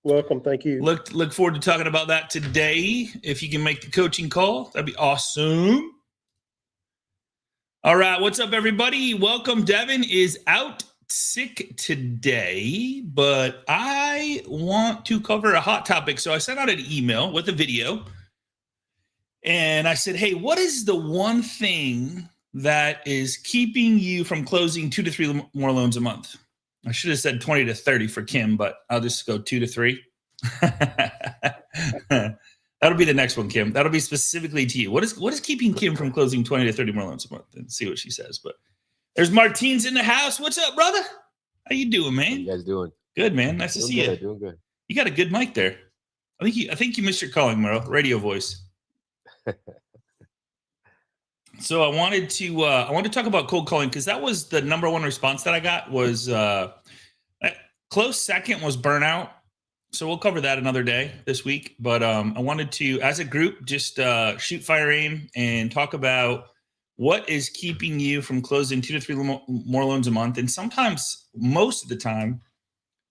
Welcome. Thank you. Look forward to talking about that today. If you can make the coaching call, that'd be awesome. All right, what's up, everybody? Welcome. Devin is out sick today, but I want to cover a hot topic. So I sent out an email with a video, and I said, hey, what is the one thing that is keeping you from closing 2 to 3 more loans a month? I should have said 20 to 30 for Kim, but I'll just go 2 to 3. That'll be the next one, Kim. That'll be specifically to you. What is keeping Kim from closing 20 to 30 more loans a month? And see what she says. But there's Martine's in the house. What's up, brother? How you doing, man? How you guys doing? Good, man. Nice to see you. Doing good. You got a good mic there. I think you missed your calling, Merle. Radio voice. So I wanted to talk about cold calling because that was the number one response that I got was close second was burnout. So we'll cover that another day this week. But I wanted to, as a group, just shoot, fire, aim, and talk about what is keeping you from closing 2 to 3 more loans a month. And sometimes, most of the time,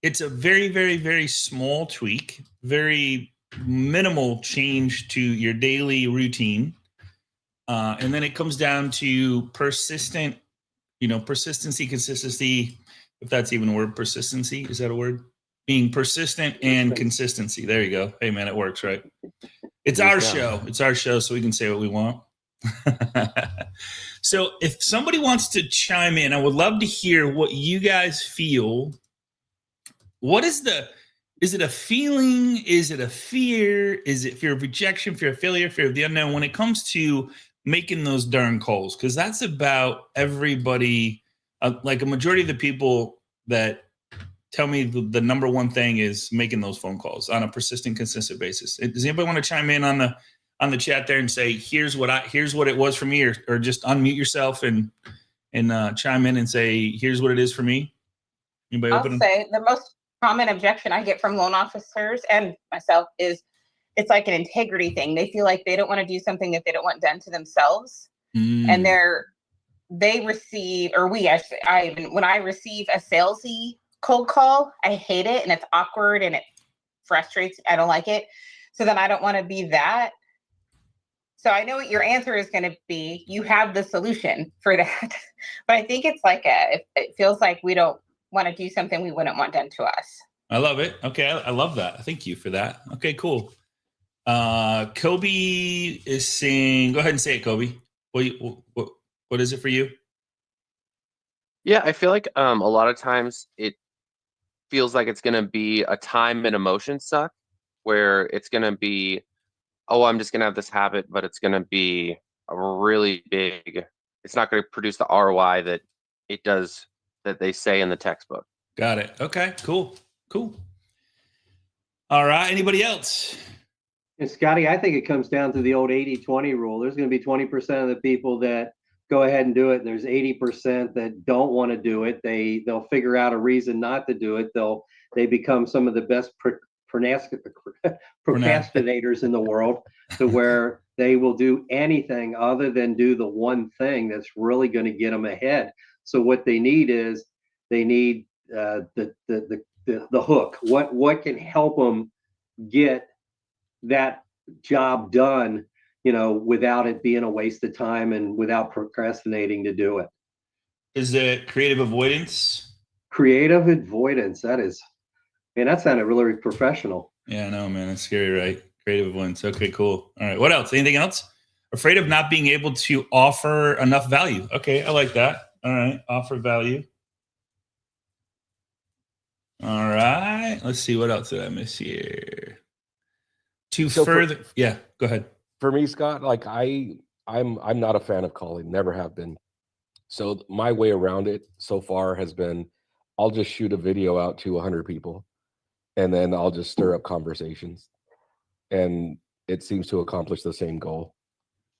it's a very, very, very small tweak, very minimal change to your daily routine. And then it comes down to persistency, consistency, if that's even a word. Persistency, is that a word? Being persistent and consistency. There you go. Hey, man, it works, right? It's our show. It's our show, so we can say what we want. So if somebody wants to chime in, I would love to hear what you guys feel. What is it a feeling? Is it a fear? Is it fear of rejection, fear of failure, fear of the unknown when it comes to making those darn calls? Because that's about everybody, like a majority of the people that tell me the number one thing is making those phone calls on a persistent, consistent basis. Does anybody want to chime in on the chat there and say, here's what it was for me, or just unmute yourself and chime in and say, here's what it is for me? Anybody I'll say the most common objection I get from loan officers and myself is it's like an integrity thing. They feel like they don't want to do something that they don't want done to themselves. And when I receive a salesy cold call, I hate it and it's awkward and it frustrates. I don't like it. So then I don't want to be that. So I know what your answer is going to be. You have the solution for that. But I think it's like it feels like we don't want to do something we wouldn't want done to us. I love it. Okay. I love that. Thank you for that. Okay, cool. Kobe is saying, go ahead and say it, Kobe. What is it for you? Yeah, I feel like a lot of times it feels like it's going to be a time and emotion suck where it's going to be, oh, I'm just going to have this habit, but it's going to be a really big, it's not going to produce the ROI that it does, that they say in the textbook. Got it. Okay, cool. All right. Anybody else? And Scotty, I think it comes down to the old 80-20 rule. There's going to be 20% of the people that go ahead and do it. And there's 80% that don't want to do it. They'll figure out a reason not to do it. They become some of the best procrastinators in the world, to where they will do anything other than do the one thing that's really going to get them ahead. So what they need is the hook. What can help them get that job done, without it being a waste of time and without procrastinating to do it. Is it creative avoidance? Creative avoidance. That sounded really professional. Yeah, I know, man. That's scary, right? Creative avoidance. Okay, cool. All right. What else? Anything else? Afraid of not being able to offer enough value. Okay, I like that. All right. Offer value. All right. Let's see. What else did I miss here? Yeah, go ahead. For me, Scott, like I'm not a fan of calling, never have been. So my way around it so far has been, I'll just shoot a video out to 100 people, and then I'll just stir up conversations, and it seems to accomplish the same goal.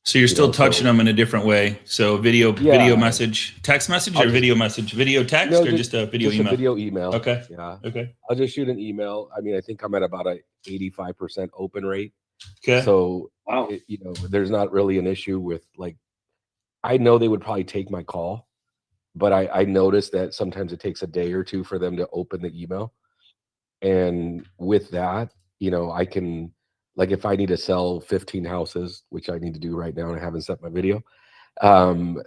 So you're still touching them in a different way. So video message, text message, or video message, video text, or just a video email? A video email. Okay. Yeah. Okay. I'll just shoot an email. I mean, I think I'm at about a 85% open rate. Okay. So, wow. There's not really an issue with, like, I know they would probably take my call, but I noticed that sometimes it takes a day or two for them to open the email. And with that, I can, like, if I need to sell 15 houses, which I need to do right now, and I haven't set my video, um,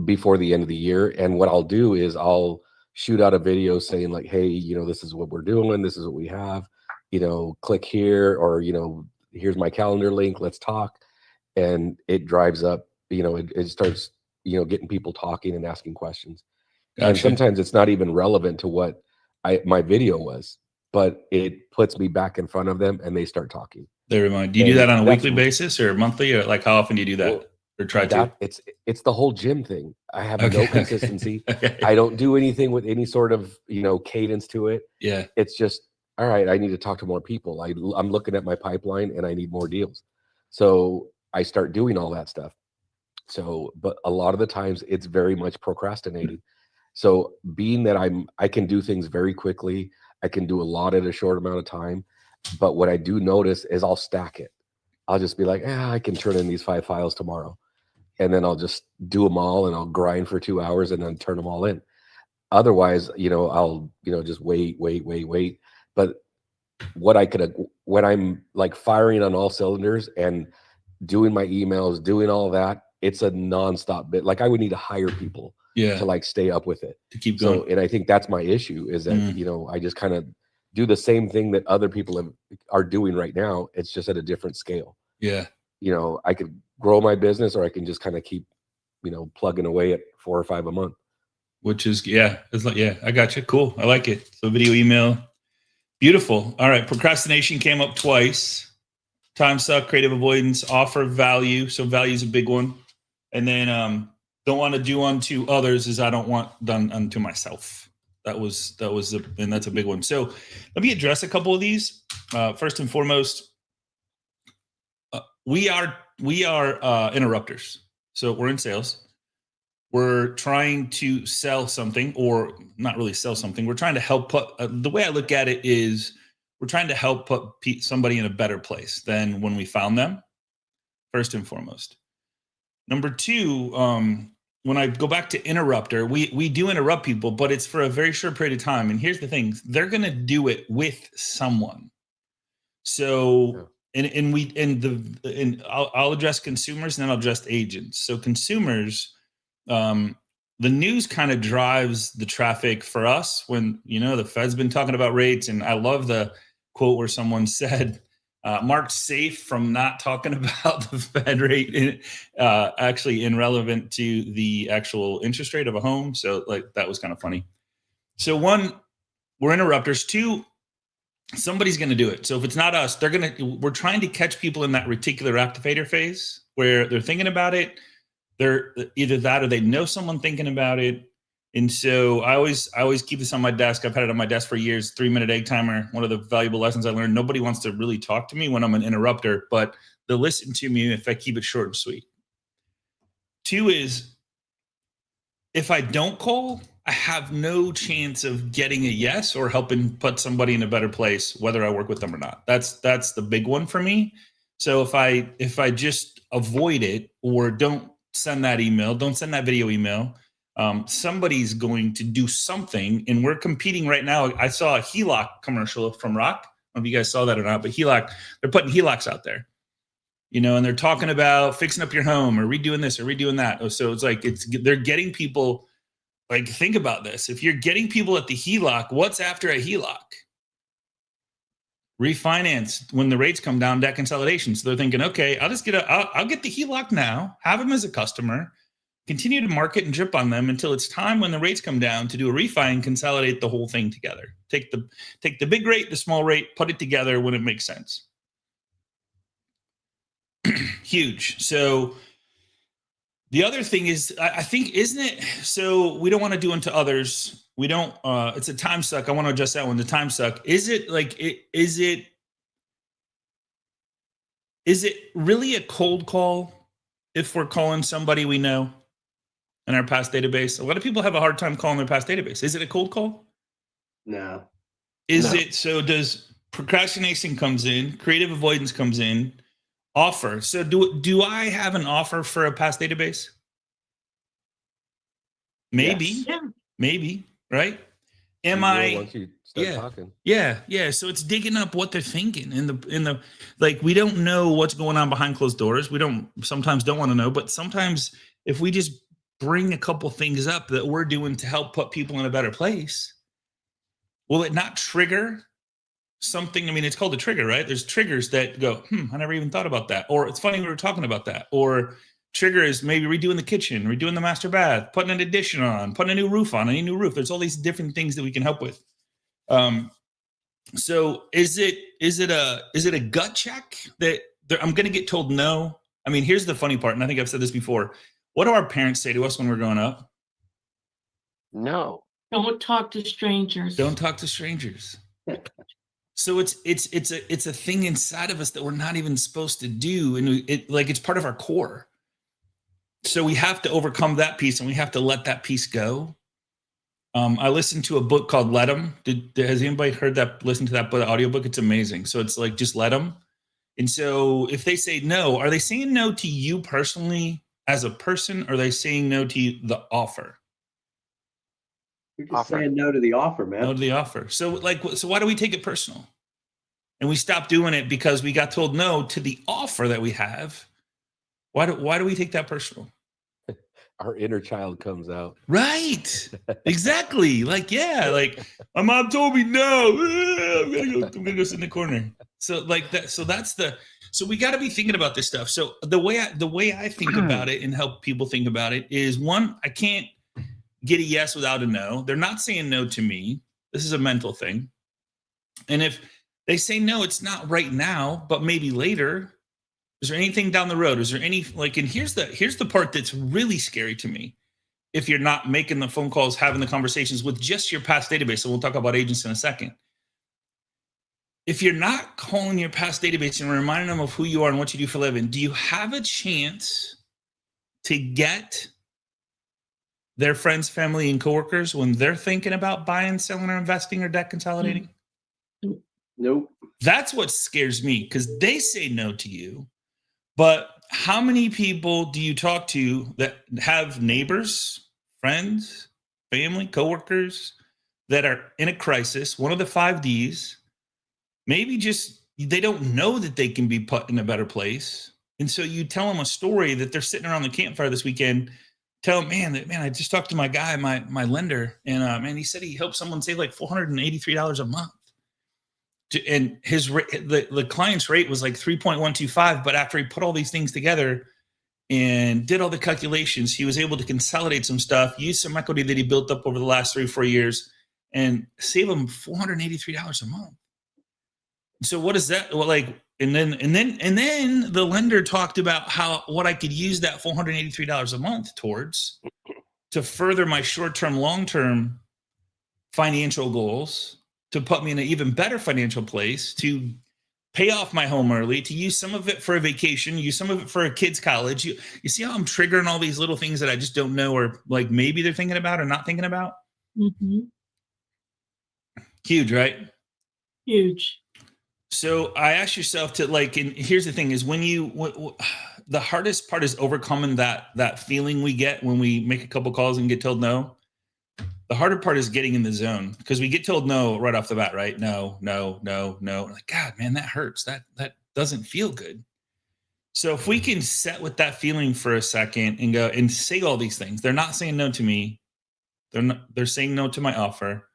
before the end of the year. And what I'll do is I'll shoot out a video saying like, hey, this is what we're doing. This is what we have, click here, or, here's my calendar link. Let's talk. And it drives up, it starts, getting people talking and asking questions. And Gotcha. sometimes it's not even relevant to what my video was, but it puts me back in front of them and they start talking. They remind. Do you do And that on a that's weekly basis or monthly, or like how often do you do that, Well, or try to? that it's the whole gym thing. I have Okay, no okay, consistency. okay. I don't do anything with any sort of cadence to it. Yeah, It's just, all right, I need to talk to more people. I'm looking at my pipeline and I need more deals. So I start doing all that stuff. So, but a lot of the times it's very much procrastinating. So being that I can do things very quickly, I can do a lot at a short amount of time. But what I do notice is I'll stack it. I'll just be like, I can turn in these 5 files tomorrow. And then I'll just do them all and I'll grind for 2 hours and then turn them all in. Otherwise, I'll, just wait. But when I'm like firing on all cylinders and doing my emails, doing all that, it's a nonstop bit. Like I would need to hire people yeah, to like stay up with it. to keep going. So, and I think that's my issue is that, I just kind of do the same thing that other people are doing right now. It's just at a different scale. Yeah, I could grow my business or I can just kind of keep, plugging away at 4 or 5 a month. which is it's like I got you. Cool, I like it. So video, email, beautiful. All right, procrastination came up twice. Time suck, creative avoidance, offer value. So value is a big one, and then don't want to do unto others as I don't want done unto myself. And that's a big one. So let me address a couple of these. First and foremost, we are interrupters. So we're in sales. We're trying to sell something, or not really sell something. We're trying to help put. The way I look at it is, we're trying to help put somebody in a better place than when we found them. First and foremost. Number two, when I go back to interrupter, we do interrupt people, but it's for a very short period of time. And here's the thing: they're going to do it with someone. So, I'll address consumers and then I'll address agents. So consumers, the news kind of drives the traffic for us when, the Fed's been talking about rates. And I love the quote where someone said, marked safe from not talking about the Fed rate, actually irrelevant to the actual interest rate of a home. So like, that was kind of funny. So one, we're interrupters. Two, somebody's going to do it. So if it's not us, we're trying to catch people in that reticular activator phase where they're thinking about it. They're either that or they know someone thinking about it. And so I always keep this on my desk. I've had it on my desk for years. 3-minute egg timer. One of the valuable lessons I learned: nobody wants to really talk to me when I'm an interrupter, but they'll listen to me if I keep it short and sweet. Two is, if I don't call, I have no chance of getting a yes or helping put somebody in a better place, whether I work with them or not. That's the big one for me. So if I just avoid it or don't send that email, don't send that video email, somebody's going to do something. And we're competing right now. I saw a HELOC commercial from Rock. I don't know if you guys saw that or not, but HELOC, they're putting HELOCs out there, and they're talking about fixing up your home or redoing this or redoing that. So it's like, they're getting people, like, think about this. If you're getting people at the HELOC, what's after a HELOC? Refinance when the rates come down, debt consolidation. So they're thinking, okay, I'll get the HELOC now, have them as a customer, continue to market and drip on them until it's time when the rates come down to do a refi and consolidate the whole thing together. Take the big rate, the small rate, put it together when it makes sense. Huge. So the other thing is, I think, isn't it? So we don't want to do unto others. We don't, it's a time suck. I want to address that one. The time suck. Is it really a cold call if we're calling somebody we know in our past database? A lot of people have a hard time calling their past database. Is it a cold call? No. So does procrastination comes in, creative avoidance comes in, offer. So do I have an offer for a past database? Maybe. Yes. Maybe, right? am You will I once you start yeah. talking. Yeah. So it's digging up what they're thinking in the like, we don't know what's going on behind closed doors. We sometimes don't want to know, but sometimes if we just bring a couple things up that we're doing to help put people in a better place, will it not trigger something? I mean, it's called a trigger, right? There's triggers that go, I never even thought about that. Or it's funny we were talking about that. Or trigger is maybe redoing the kitchen, redoing the master bath, putting an addition on, putting a new roof on, a new roof. There's all these different things that we can help with. So is it a gut check that I'm going to get told no? I mean, here's the funny part, and I think I've said this before. What do our parents say to us when we're growing up? No. Don't talk to strangers. Don't talk to strangers. So it's a thing inside of us that we're not even supposed to do, and it's part of our core. So we have to overcome that piece, and we have to let that piece go. I listened to a book called Let 'Em. Has anybody heard that? Listen to that book, audiobook? It's amazing. So it's like, just let them. And so if they say no, are they saying no to you personally as a person, or are they saying no to the offer? You're just saying no to the offer, man. No to the offer. So why do we take it personal? And we stop doing it because we got told no to the offer that we have. Why do we take that personal? Our inner child comes out. Right. Exactly. Like my mom told me no. I'm gonna go sit in the corner. So like that. So so we got to be thinking about this stuff. So the way I think about it and help people think about it is, one, I can't get a yes without a no. They're not saying no to me. This is a mental thing. And if they say no, it's not right now, but maybe later. Is there anything down the road? Is there any and here's the part that's really scary to me. If you're not making the phone calls, having the conversations with just your past database, so we'll talk about agents in a second. If you're not calling your past database and reminding them of who you are and what you do for a living, do you have a chance to get their friends, family, and coworkers when they're thinking about buying, selling, or investing, or debt consolidating? Nope. That's what scares me, because they say no to you. But how many people do you talk to that have neighbors, friends, family, coworkers that are in a crisis, one of the 5 Ds, maybe just they don't know that they can be put in a better place. And so you tell them a story that they're sitting around the campfire this weekend, tell them, man, I just talked to my guy, my lender, and man, he said he helped someone save like $483 a month. And the client's rate was like 3.125, but after he put all these things together and did all the calculations, he was able to consolidate some stuff, use some equity that he built up over the last 3 or 4 years, and save him $483 a month. So what is that? Well, and then the lender talked about what I could use that $483 a month towards to further my short-term, long-term financial goals, to put me in an even better financial place, to pay off my home early, to use some of it for a vacation, use some of it for a kid's college. You see how I'm triggering all these little things that I just don't know, or like maybe they're thinking about or not thinking about? Mm-hmm. Huge, right? Huge. So I ask yourself to and here's the thing is, when the hardest part is overcoming that feeling we get when we make a couple calls and get told no. The harder part is getting in the zone, because we get told no right off the bat, right? No. Like, God, man, that hurts. That doesn't feel good. So if we can set with that feeling for a second and go and say all these things, they're not saying no to me. They're saying no to my offer.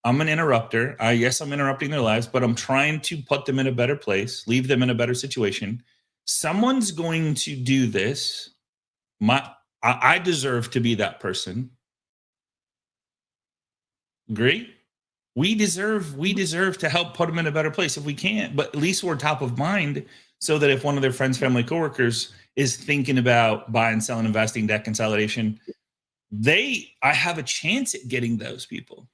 I'm an interrupter. Yes, I'm interrupting their lives, but I'm trying to put them in a better place, leave them in a better situation. Someone's going to do this. I deserve to be that person. Agree? We deserve to help put them in a better place if we can, but at least we're top of mind, so that if one of their friends, family, coworkers is thinking about buying, selling, investing, debt consolidation, I have a chance at getting those people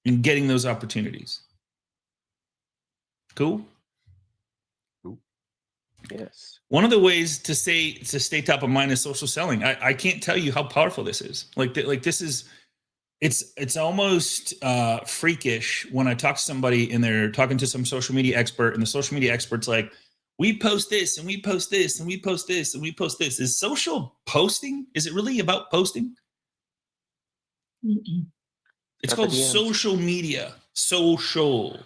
and getting those opportunities. Cool? Yes. One of the ways to stay top of mind is social selling. I can't tell you how powerful this is. This is. It's almost freakish when I talk to somebody and they're talking to some social media expert, and the social media expert's like, we post this and we post this and we post this and we post this. Is social posting? Is it really about posting? Mm-mm. It's Got the called DMs. social media. Social.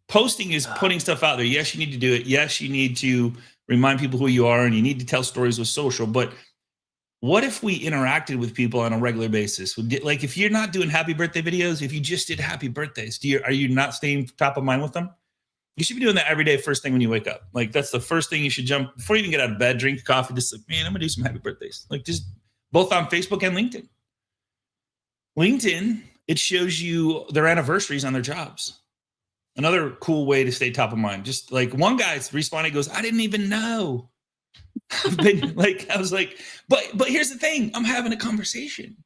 Posting is putting stuff out there. Yes, you need to do it. Yes, you need to remind people who you are, and you need to tell stories with social. But what if we interacted with people on a regular basis? Like, if you're not doing happy birthday videos, if you just did happy birthdays, are you not staying top of mind with them? You should be doing that every day, first thing when you wake up. Like, that's the first thing you should jump before you even get out of bed, drink coffee. Just like, man, I'm gonna do some happy birthdays. Like, just both on Facebook and LinkedIn. LinkedIn, it shows you their anniversaries on their jobs. Another cool way to stay top of mind. Just like one guy's responding, goes, I didn't even know. I was like, but here's the thing, I'm having a conversation.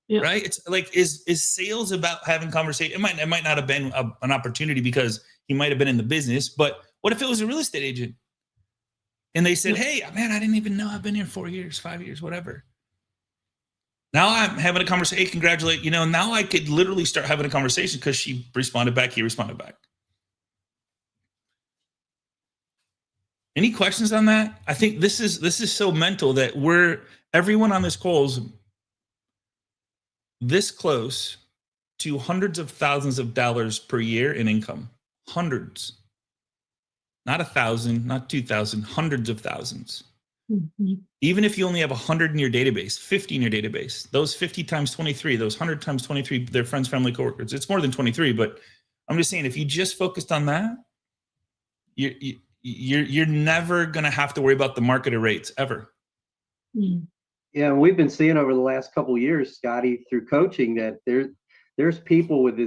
Yeah. Right? It's like, is sales about having conversation? It might not have been an opportunity because he might have been in the business, but what if it was a real estate agent? And they said, hey, man, I didn't even know, I've been here 4 years, 5 years, whatever. Now I'm having a conversation. Hey, congratulate. Now I could literally start having a conversation because she responded back. He responded back. Any questions on that? I think this is so mental that everyone on this call is this close to hundreds of thousands of dollars per year in income. Hundreds. Not 1,000, not 2,000, hundreds of thousands. Mm-hmm. Even if you only have 100 in your database, 50 in your database, those 50 times 23, those 100 times 23, their friends, family, coworkers, it's more than 23, but I'm just saying, if you just focused on that, you're never going to have to worry about the market or rates ever. Yeah, we've been seeing over the last couple of years, Scotty, through coaching, that there's people with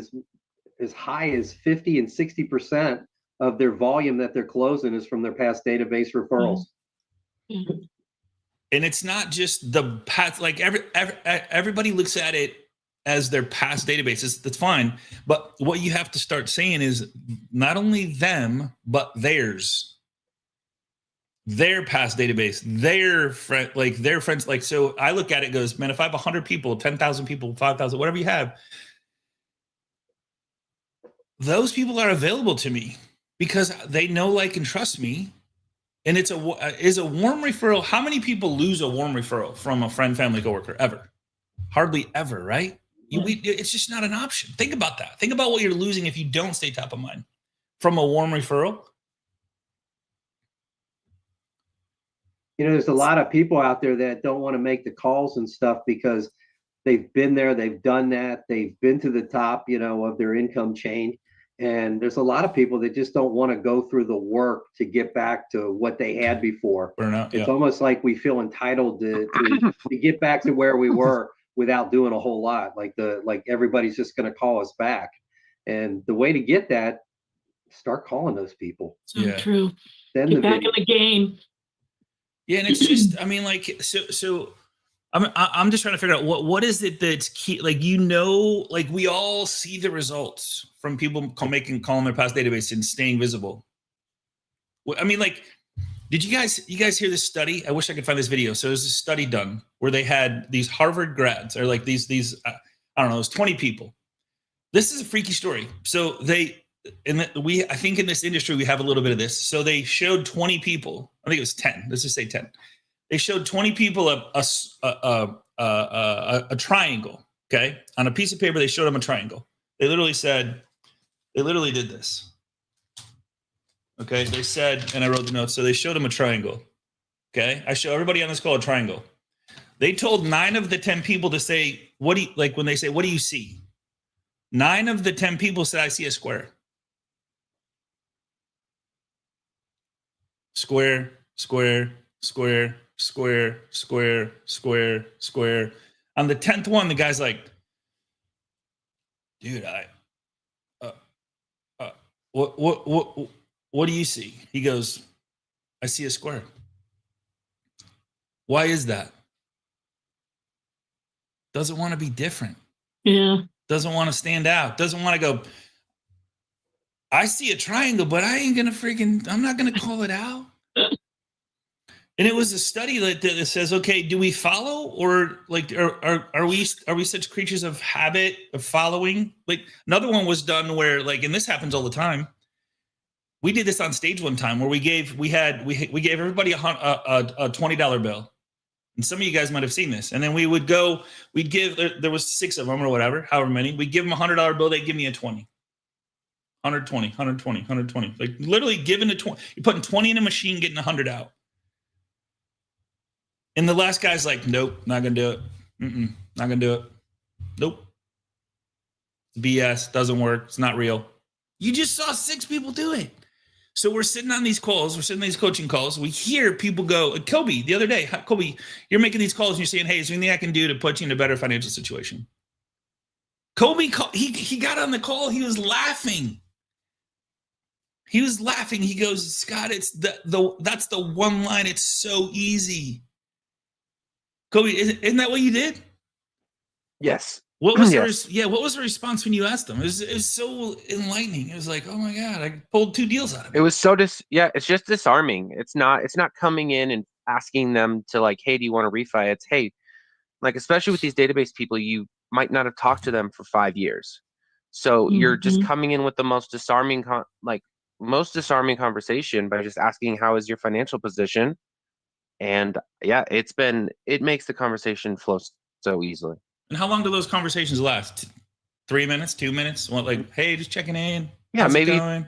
as high as 50 and 60% of their volume that they're closing is from their past database referrals. Mm-hmm. And it's not just the past, like everybody looks at it as their past databases. That's fine. But what you have to start saying is not only them, but theirs. Their past database, their friends. Like, so I look at it, goes, man, if I have 100 people, 10,000 people, 5,000, whatever you have, those people are available to me because they know, like, and trust me. And is a warm referral. How many people lose a warm referral from a friend, family, coworker ever? Hardly ever, right? It's just not an option. Think about that. Think about what you're losing if you don't stay top of mind from a warm referral. There's a lot of people out there that don't want to make the calls and stuff because they've been there, they've done that, they've been to the top, of their income chain. And there's a lot of people that just don't want to go through the work to get back to what they had before. Burnout, it's almost like we feel entitled to get back to where we were without doing a whole lot. Like everybody's just going to call us back. And the way to get that, start calling those people. So true. Send get back in the game. Yeah, and it's just, I mean, like, so I'm just trying to figure out what is it that's key. Like, like we all see the results from people calling their past database and staying visible. I mean, like, did you guys hear this study? I wish I could find this video. So there's a study done where they had these Harvard grads, or like these I don't know, it was 20 people. This is a freaky story. So I think in this industry, we have a little bit of this. So they showed 20 people, I think it was 10, let's just say 10. They showed 20 people a triangle, okay? On a piece of paper, they showed them a triangle. They literally did this. Okay, they said, and I wrote the notes, so they showed them a triangle. Okay, I show everybody on this call a triangle. They told 9 of the 10 people to say, when they say, what do you see? 9 of the 10 people said, I see a square. Square, square, square, square, square, square, square. On the 10th one, the guy's like, dude, what do you see? He goes, I see a square. Why is that? Doesn't want to be different. Yeah. Doesn't want to stand out. Doesn't want to go, I see a triangle, but I'm not going to call it out. And it was a study that says, okay, do we follow, or like, are we such creatures of habit, of following? Like, another one was done where, like, and this happens all the time. We did this on stage one time where we gave everybody a $20 bill. And some of you guys might have seen this. And then we would go, we'd give, there was 6 of them or whatever, however many. We'd give them $100 bill. They'd give me a 20. 120, 120, 120. Like literally giving a 20. You're putting 20 in a machine, getting 100 out. And the last guy's like, nope, not going to do it. Not going to do it. Nope. BS, doesn't work. It's not real. You just saw 6 people do it. So we're sitting on these calls. We're sitting on these coaching calls. We hear people go, Kobe, the other day, Kobe, you're making these calls and you're saying, hey, is there anything I can do to put you in a better financial situation? Kobe, he got on the call. He was laughing. He was laughing. He goes, Scott, it's that's the one line. It's so easy. Kobe, isn't that what you did? Yes. What was Yes. what was the response when you asked them? It was so enlightening. It was like, oh my God, I pulled 2 deals out of it. It was so it's just disarming. It's not coming in and asking them to like, hey, do you want to refi? It's, hey, like, especially with these database people, you might not have talked to them for 5 years. So you're just coming in with the most disarming conversation by just asking, how is your financial position? And yeah, it makes the conversation flow so easily. And how long do those conversations last? 3 minutes, 2 minutes? What, like, hey, just checking in? Yeah, How's it maybe. going?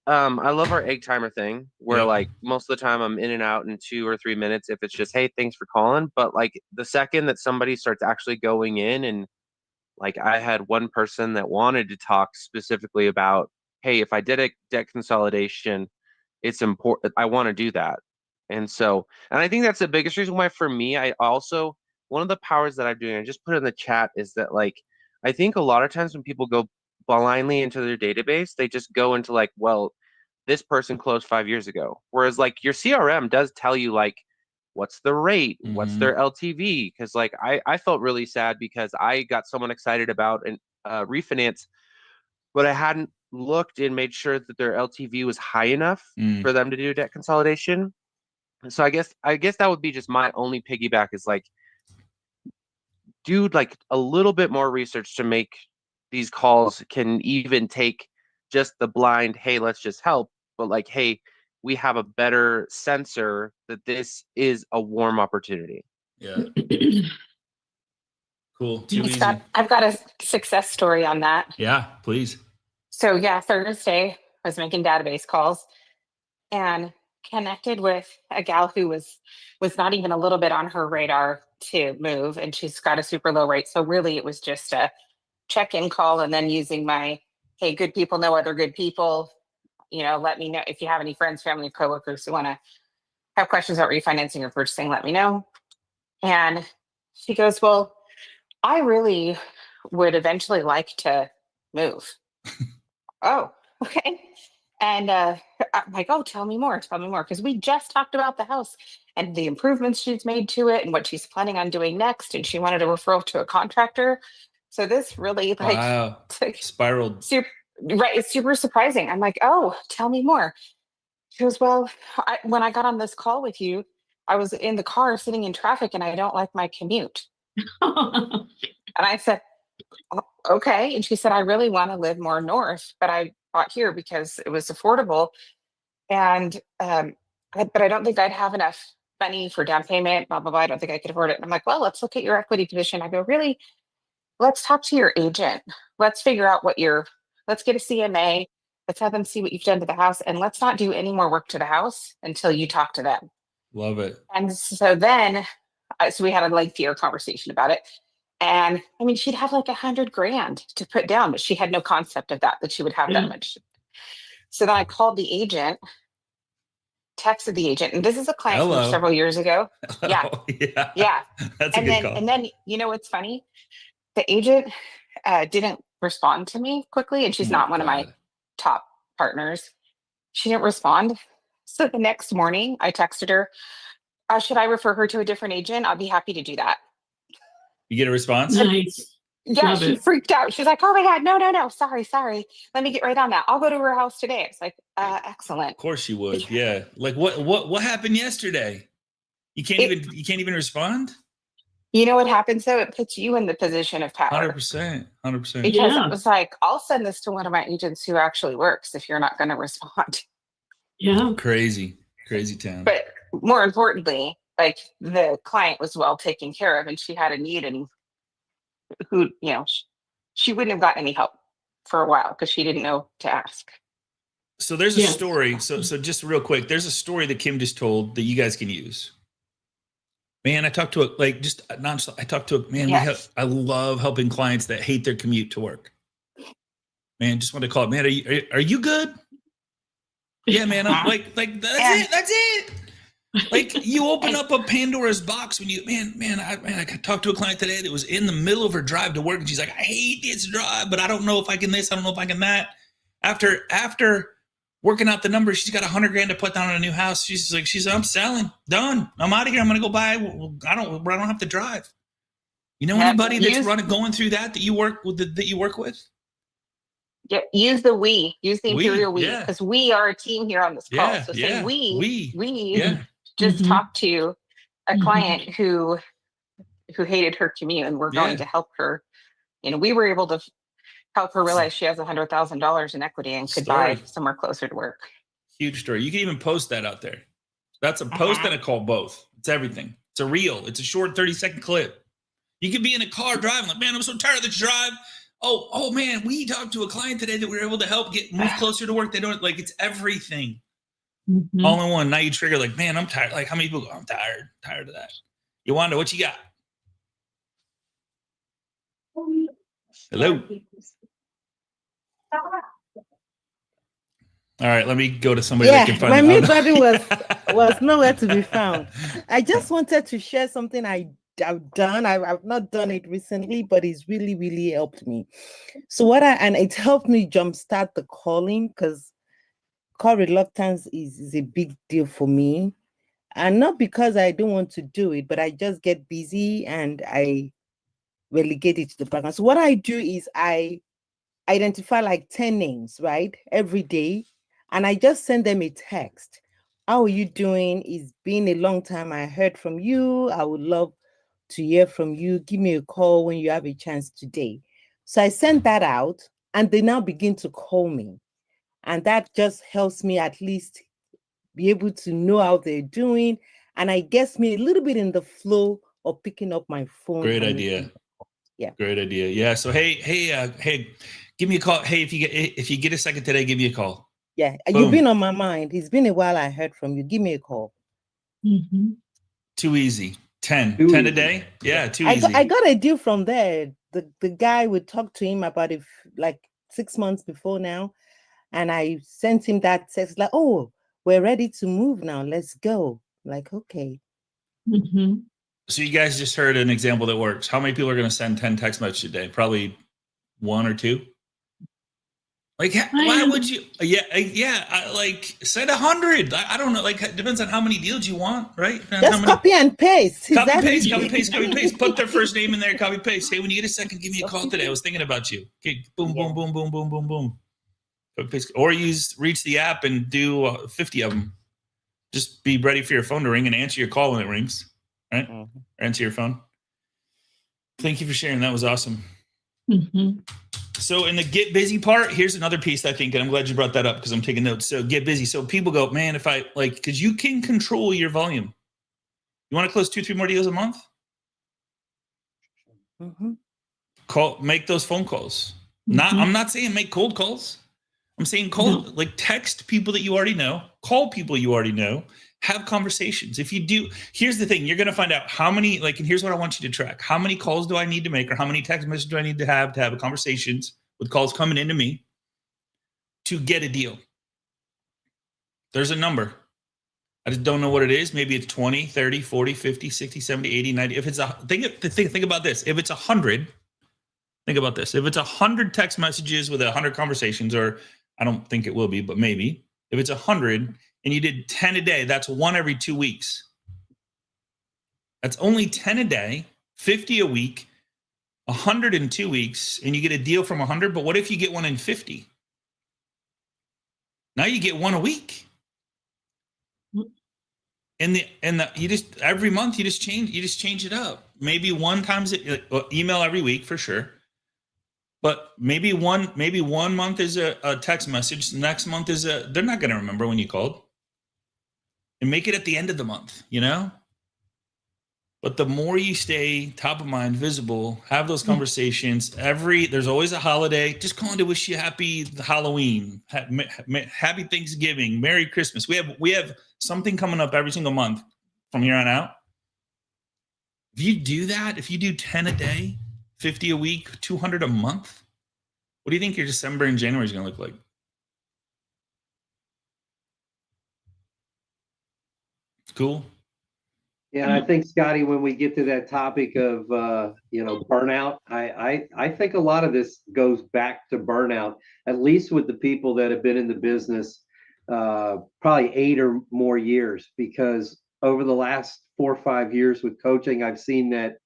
I love our egg timer thing where like most of the time I'm in and out in 2 or 3 minutes if it's just, hey, thanks for calling. But like the second that somebody starts actually going in, and like I had one person that wanted to talk specifically about, hey, if I did a debt consolidation, it's important. I want to do that. And I think that's the biggest reason why for me, I also, one of the powers that I'm doing, I just put in the chat, is that like, I think a lot of times when people go blindly into their database, they just go into like, well, this person closed 5 years ago. Whereas like your CRM does tell you like, what's the rate, what's their LTV? Because like I felt really sad because I got someone excited about an refinance, but I hadn't looked and made sure that their LTV was high enough for them to do debt consolidation. So I guess that would be just my only piggyback, is like, do like a little bit more research to make these calls can even take just the blind, hey, let's just help, but like, hey, we have a better sensor that this is a warm opportunity. Yeah. Cool. Too easy. Scott, I've got a success story on that. Yeah, please. So yeah, Thursday I was making database calls and connected with a gal who was not even a little bit on her radar to move, and she's got a super low rate. So really it was just a check-in call, and then using my, hey, good people know other good people, let me know if you have any friends, family, coworkers who want to have questions about refinancing or purchasing, let me know. And she goes, well, I really would eventually like to move. Oh, okay. And I'm like, oh, tell me more. Because we just talked about the house and the improvements she's made to it and what she's planning on doing next. And she wanted a referral to a contractor. So this really Wow. Spiraled. Super, right. It's super surprising. I'm like, oh, tell me more. She goes, well, when I got on this call with you, I was in the car sitting in traffic and I don't like my commute. And I said, okay. And she said, I really want to live more north, but I bought here because it was affordable. And, but I don't think I'd have enough money for down payment, blah, blah, blah. I don't think I could afford it. And I'm like, well, let's look at your equity position. I go, really? Let's talk to your agent. Let's figure out let's get a CMA. Let's have them see what you've done to the house. And let's not do any more work to the house until you talk to them. Love it. And so then, so we had a lengthier conversation about it. And I mean, she'd have like $100,000 to put down, but she had no concept of that she would have that much. So then I called the agent, texted the agent, and this is a client from several years ago. Yeah. Yeah. That's a good call. And then, what's funny? The agent didn't respond to me quickly, and she's not one of my top partners. She didn't respond. So the next morning I texted her, should I refer her to a different agent? I'll be happy to do that. You get a response? Nice. Yeah, Love she it. freaked out. She's like, oh my God, no. Sorry. Let me get right on that. I'll go to her house today. It's like, excellent. Of course you would. Yeah. Like what happened yesterday? You can't even respond? You know what happens though? It puts you in the position of power. 100%. Because Yeah. it was like, I'll send this to one of my agents who actually works if you're not going to respond. Yeah. Crazy town. But more importantly, like the client was well taken care of and she had a need, and who, she wouldn't have gotten any help for a while because she didn't know to ask. So there's a Yes. story. So just real quick, there's a story that Kim just told that you guys can use. Man, I talked to a I talked to a man. Yes. I love helping clients that hate their commute to work. Man, just want to call it. Man, are you good? Yeah, man. I'm like that's it. Like you open up a Pandora's box when you I talked to a client today that was in the middle of her drive to work, and she's like, I hate this drive, but I don't know if I can this, I don't know if I can that. After working out the numbers, she's got $100,000 to put down on a new house. She's like, I'm selling, done. I'm out of here. I'm gonna go buy. I don't have to drive. You know anybody that's going through that you work with? Yeah, use the use the imperial we, yeah. because we are a team here on this call. Yeah, so say yeah. we Yeah. just talked to a client who hated her commute, and we're going to help her. We were able to help her realize she has $100,000 in equity and could buy somewhere closer to work. Huge story. You can even post that out there. That's a post and a call, both. It's everything. It's a reel. It's a short 30-second clip. You could be in a car driving like, man, I'm so tired of this drive. Oh man, we talked to a client today that we were able to help move closer to work. They don't like, it's everything. All in one. Now you trigger like, man, I'm tired. Like how many people go, I'm tired of that. Yolanda, what you got? Hello. All right, let me go to somebody that can find my mute button was nowhere to be found. I just wanted to share something I've done. I've not done it recently, but it's really, really helped me. So and it helped me jumpstart the calling, because call reluctance is a big deal for me. And not because I don't want to do it, but I just get busy and I relegate it to the background. So what I do is I identify like 10 names, right, every day. And I just send them a text. How are you doing? It's been a long time. I heard from you. I would love to hear from you. Give me a call when you have a chance today. So I send that out, and they now begin to call me. And that just helps me at least be able to know how they're doing. And I gets me a little bit in the flow of picking up my phone. Great idea. Yeah. Great idea. Yeah. So hey, give me a call. Hey, if you get a second today, give me a call. Yeah. Boom. You've been on my mind. It's been a while I heard from you. Give me a call. Too easy. 10 a day. Yeah. Too easy. I got a deal from there. The guy would talk to him about it like 6 months before now. And I sent him that text like, oh, we're ready to move now. Let's go. Like, okay. So you guys just heard an example that works. How many people are going to send 10 text messages a day? Probably 1 or 2. Like, why would you? Like send 100. I don't know. Like, it depends on how many deals you want, right? Just copy and paste. Copy paste. Put their first name in there. Copy paste. Hey, when you get a second, give me a call today. I was thinking about you. Okay, boom, boom, boom, boom, boom, boom, boom. Copy paste. Or reach the app and do 50 of them. Just be ready for your phone to ring and answer your call when it rings. Right? Answer your phone. Thank you for sharing. That was awesome. So in the get busy part, here's another piece I think, and I'm glad you brought that up because I'm taking notes. So get busy. So people go, man, if I because you can control your volume. You want to close 2-3 more deals a month? Make those phone calls. I'm not saying make cold calls. I'm saying like text people that you already know, call people you already know, have conversations. If you do, here's the thing, you're going to find out how many, and here's what I want you to track. How many calls do I need to make, or how many text messages do I need to have conversations with calls coming into me to get a deal? There's a number. I just don't know what it is. Maybe it's 20, 30, 40, 50, 60, 70, 80, 90. If it's think about this. If it's 100, think about this. If it's 100 text messages with 100 conversations, or I don't think it will be, but maybe. If it's 100 and you did 10 a day, that's 1 every 2 weeks. That's only 10 a day, 50 a week, 100 in 2 weeks, and you get a deal from 100. But what if you get 1 in 50? Now you get 1 a week. You just every month you just change it up. Maybe 1 times email every week for sure. But maybe one month is a text message. Next month is they're not going to remember when you called. And make it at the end of the month, But the more you stay top of mind, visible, have those conversations, there's always a holiday. Just calling to wish you happy Halloween, happy Thanksgiving, Merry Christmas. We have something coming up every single month from here on out. If you do that, if you do 10 a day, 50 a week, 200 a month, what do you think your December and January is going to look like? Cool. Yeah, and I think, Scotty, when we get to that topic of burnout, I think a lot of this goes back to burnout, at least with the people that have been in the business probably 8 or more years, because over the last 4 or 5 years with coaching, I've seen that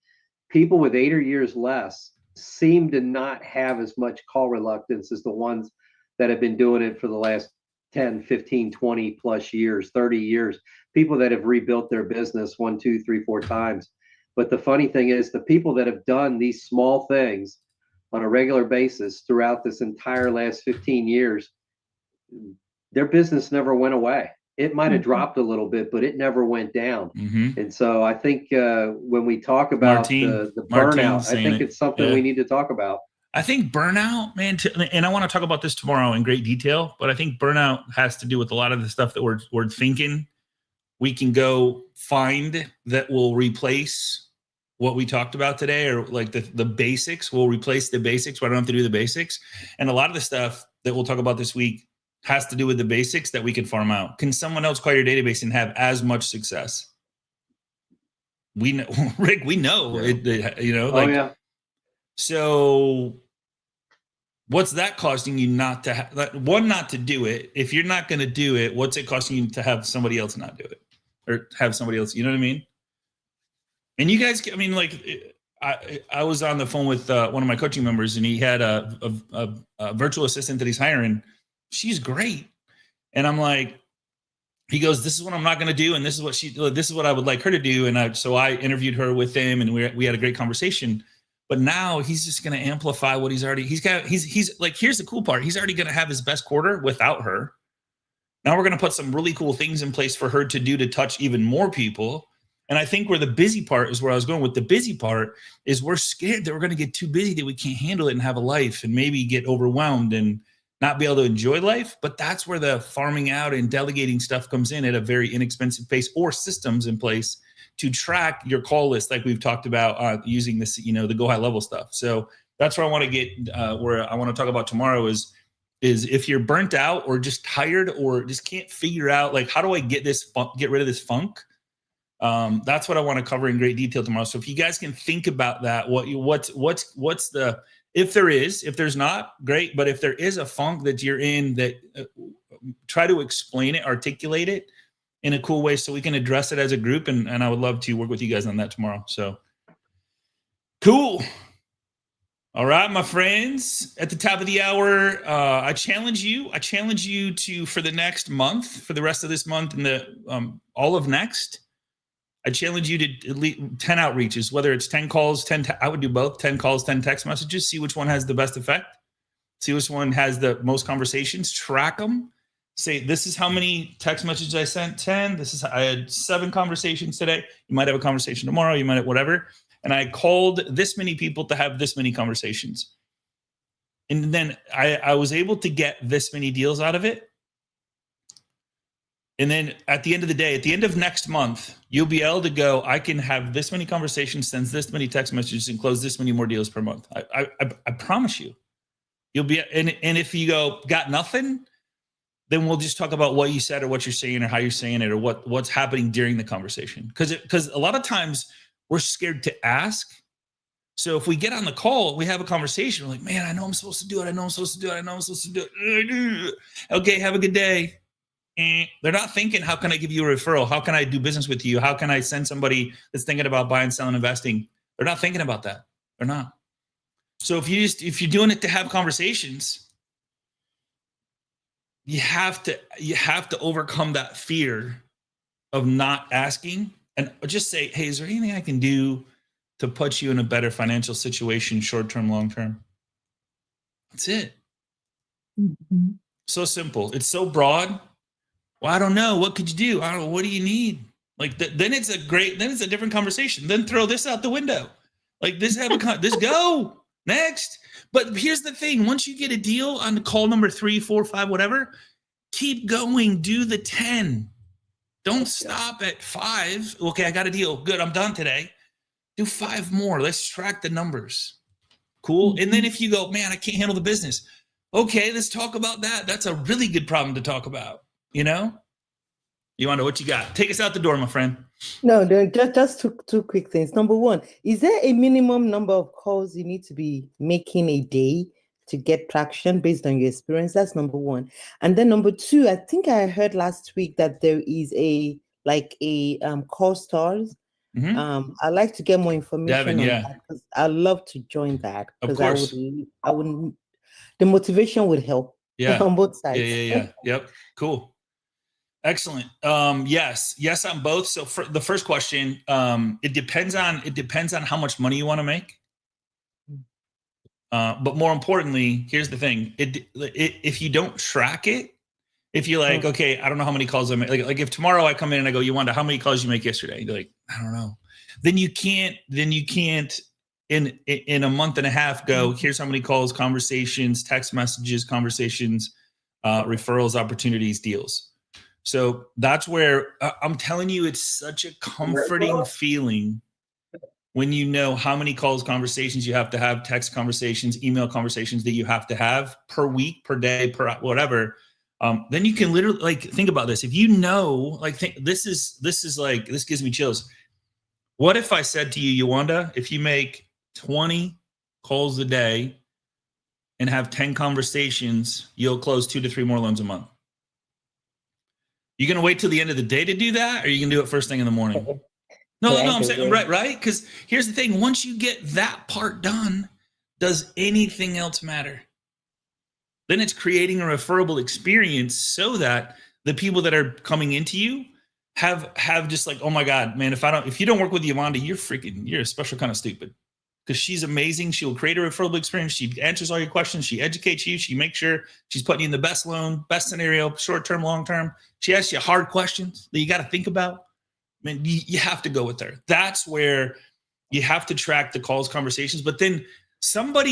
people with 8 or years less seem to not have as much call reluctance as the ones that have been doing it for the last 10, 15, 20 plus years, 30 years, people that have rebuilt their business 1, 2, 3, 4 times. But the funny thing is, the people that have done these small things on a regular basis throughout this entire last 15 years, their business never went away. It might have dropped a little bit, but it never went down. And so I think when we talk about the burnout, I think it's something we need to talk about. I think burnout, man, and I want to talk about this tomorrow in great detail, but I think burnout has to do with a lot of the stuff that we're thinking we can go find that will replace what we talked about today, or like the basics will replace the basics, where I don't have to do the basics. And a lot of the stuff that we'll talk about this week has to do with the basics that we can farm out. Can someone else call your database and have as much success? We know, Rick, we know, Yeah. So what's that costing you not to have, not to do it? If you're not going to do it, what's it costing you to have somebody else not do it, or have somebody else, you know what I mean? And you guys, I mean, like I was on the phone with one of my coaching members, and he had a virtual assistant that he's hiring. She's great. And I'm like, he goes, this is what I'm not going to do. And this is what I would like her to do. And so I interviewed her with him, and we had a great conversation. But now he's just going to amplify what he's like, here's the cool part. He's already going to have his best quarter without her. Now we're going to put some really cool things in place for her to do to touch even more people. And I think where the busy part is, where I was going with the busy part, is we're scared that we're going to get too busy, that we can't handle it and have a life, and maybe get overwhelmed and not be able to enjoy life. But that's where the farming out and delegating stuff comes in at a very inexpensive pace, or systems in place to track your call list, like we've talked about using this, the go high level stuff. So that's where I want to get, where I want to talk about tomorrow is if you're burnt out or just tired or just can't figure out, like, how do I get rid of this funk? That's what I want to cover in great detail tomorrow. So if you guys can think about that, what's the, if there's not, great. But if there is a funk that you're in, that try to explain it, articulate it in a cool way so we can address it as a group. And I would love to work with you guys on that tomorrow. So cool. All right, my friends, at the top of the hour, I challenge you to, for the next month, for the rest of this month and the all of next, I challenge you to at least 10 outreaches, whether it's 10 calls, I would do both, 10 calls, 10 text messages, see which one has the best effect, see which one has the most conversations, track them, say, this is how many text messages I sent, 10, I had 7 conversations today. You might have a conversation tomorrow, you might have whatever. And I called this many people to have this many conversations. And then I was able to get this many deals out of it. And then at the end of the day, at the end of next month, you'll be able to go, I can have this many conversations, send this many text messages, and close this many more deals per month. I promise you. You'll be, and if you go, got nothing, then we'll just talk about what you said or what you're saying or how you're saying it or what's happening during the conversation. Because a lot of times we're scared to ask. So if we get on the call, we have a conversation, we're like, man, I know I'm supposed to do it. I know I'm supposed to do it. I know I'm supposed to do it. Okay, have a good day. They're not thinking, how can I give you a referral? How can I do business with you? How can I send somebody that's thinking about buying, selling, investing? They're not thinking about that. They're not. So if you're doing it to have conversations, you have to overcome that fear of not asking and just say, hey, is there anything I can do to put you in a better financial situation, short-term, long-term? That's it. So simple. It's so broad. Well, I don't know. What could you do? I don't know. What do you need? Like then it's a different conversation. Then throw this out the window. Like this this go next. But here's the thing. Once you get a deal on call number 3, 4, 5, whatever, keep going. Do the 10. Don't stop at 5. Okay, I got a deal. Good. I'm done today. Do 5 more. Let's track the numbers. Cool. And then if you go, man, I can't handle the business. Okay, let's talk about that. That's a really good problem to talk about. You know? Yolanda, what you got? Take us out the door, my friend. No, just two quick things. Number one, is there a minimum number of calls you need to be making a day to get traction based on your experience? That's number one. And then number two, I think I heard last week that there is a call stars. Mm-hmm. I'd like to get more information Devin, on yeah. that because I'd love to join that Of because course. I wouldn't. The motivation would help. Yeah. On both sides. Yeah. Yep. Cool. Excellent. Yes on both. So for the first question, it depends on how much money you want to make. But more importantly, here's the thing: if you don't track it, if you're like, okay, I don't know how many calls I make. Like if tomorrow I come in and I go, you wonder how many calls you make yesterday? You're like, I don't know. Then you can't in a month and a half go, here's how many calls, conversations, text messages, conversations, referrals, opportunities, deals. So that's where I'm telling you, it's such a comforting feeling when you know how many calls, conversations you have to have, text conversations, email conversations that you have to have per week, per day, per whatever. Then you can literally like think about this. If you know, like this gives me chills. What if I said to you, Yolanda, if you make 20 calls a day and have 10 conversations, you'll close 2 to 3 more loans a month. You gonna wait till the end of the day to do that, or you can do it first thing in the morning? No, I'm saying right. Because here's the thing: once you get that part done, does anything else matter? Then it's creating a referable experience so that the people that are coming into you have just like, oh my God, man, if you don't work with Yolanda, you're a special kind of stupid. Because she's amazing. She'll create a referable experience. She answers all your questions. She educates you. She makes sure she's putting you in the best loan, best scenario, short-term, long-term. She asks you hard questions that you got to think about. I mean, you have to go with her. That's where you have to track the calls, conversations. But then some of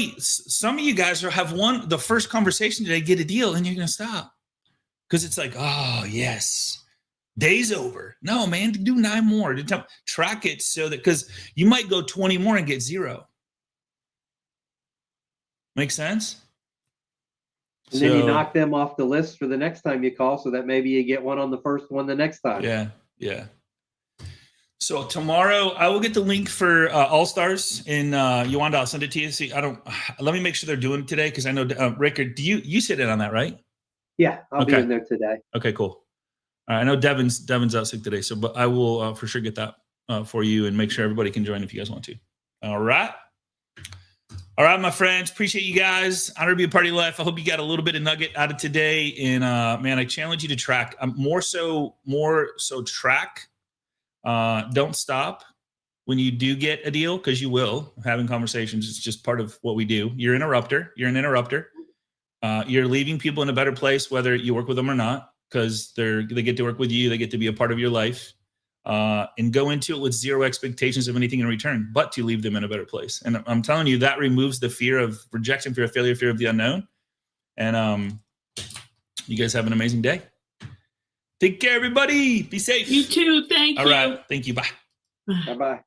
you guys have the first conversation today, get a deal, and you're going to stop. Because it's like, oh, yes. Day's over. No, man, do 9 more. Track it so that, because you might go 20 more and get 0. Make sense? And then you knock them off the list for the next time you call so that maybe you get one on the first one the next time. Yeah. So tomorrow I will get the link for All Stars in Yolanda. I'll send it to you. See, let me make sure they're doing it today because I know Rickard, you sit in on that, right? Yeah, I'll be in there today. Okay, cool. I know Devin's out sick today, but I will for sure get that for you and make sure everybody can join if you guys want to. All right, my friends. Appreciate you guys. Honor to be a part of your life. I hope you got a little bit of nugget out of today. And man, I challenge you to track. More so track. Don't stop when you do get a deal, because you will. Having conversations is just part of what we do. You're an interrupter. You're leaving people in a better place, whether you work with them or not. Because they get to work with you, they get to be a part of your life, and go into it with 0 expectations of anything in return, but to leave them in a better place. And I'm telling you, that removes the fear of rejection, fear of failure, fear of the unknown. And you guys have an amazing day. Take care, everybody. Be safe. You too. Thank you. All right. Thank you. Bye. Bye-bye.